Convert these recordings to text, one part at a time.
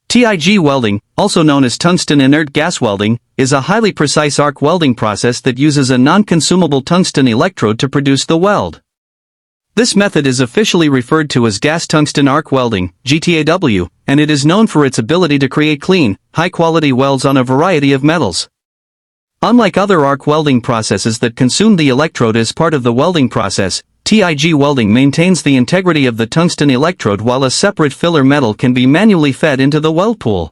TIG welding, also known as tungsten inert gas welding, is a highly precise arc welding process that uses a non-consumable tungsten electrode to produce the weld. This method is officially referred to as gas tungsten arc welding, GTAW, and it is known for its ability to create clean, high-quality welds on a variety of metals. Unlike other arc welding processes that consume the electrode as part of the welding process, TIG welding maintains the integrity of the tungsten electrode while a separate filler metal can be manually fed into the weld pool.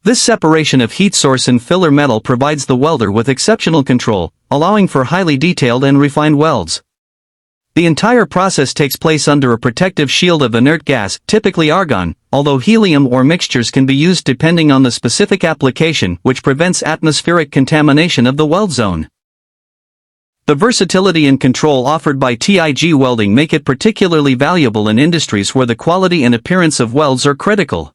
This separation of heat source and filler metal provides the welder with exceptional control, allowing for highly detailed and refined welds. The entire process takes place under a protective shield of inert gas, typically argon, although helium or mixtures can be used depending on the specific application, which prevents atmospheric contamination of the weld zone. The versatility and control offered by TIG welding make it particularly valuable in industries where the quality and appearance of welds are critical.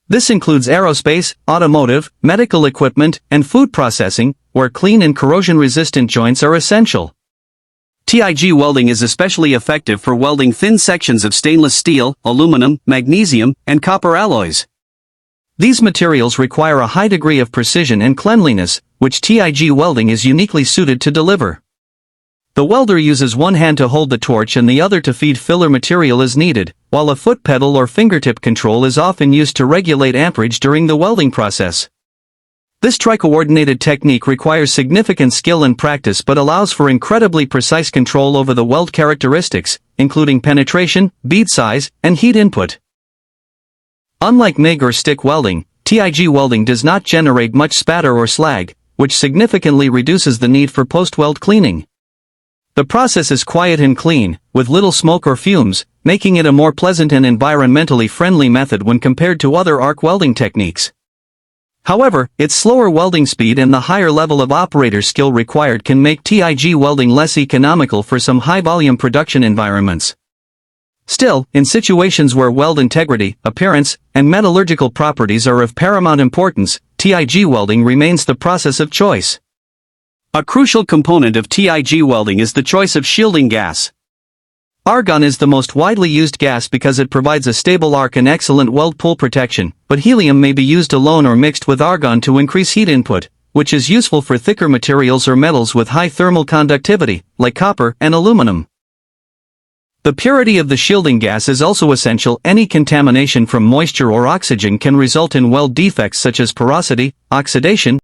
This includes aerospace, automotive, medical equipment, and food processing, where clean and corrosion-resistant joints are essential. TIG welding is especially effective for welding thin sections of stainless steel, aluminum, magnesium, and copper alloys. These materials require a high degree of precision and cleanliness, which TIG welding is uniquely suited to deliver. The welder uses one hand to hold the torch and the other to feed filler material as needed, while a foot pedal or fingertip control is often used to regulate amperage during the welding process. This tri-coordinated technique requires significant skill and practice but allows for incredibly precise control over the weld characteristics, including penetration, bead size, and heat input. Unlike MIG or stick welding, TIG welding does not generate much spatter or slag, which significantly reduces the need for post-weld cleaning. The process is quiet and clean, with little smoke or fumes, making it a more pleasant and environmentally friendly method when compared to other arc welding techniques. However, its slower welding speed and the higher level of operator skill required can make TIG welding less economical for some high-volume production environments. Still, in situations where weld integrity, appearance, and metallurgical properties are of paramount importance, TIG welding remains the process of choice. A crucial component of TIG welding is the choice of shielding gas. Argon is the most widely used gas because it provides a stable arc and excellent weld pool protection, but helium may be used alone or mixed with argon to increase heat input, which is useful for thicker materials or metals with high thermal conductivity, like copper and aluminum. The purity of the shielding gas is also essential. Any contamination from moisture or oxygen can result in weld defects such as porosity, oxidation,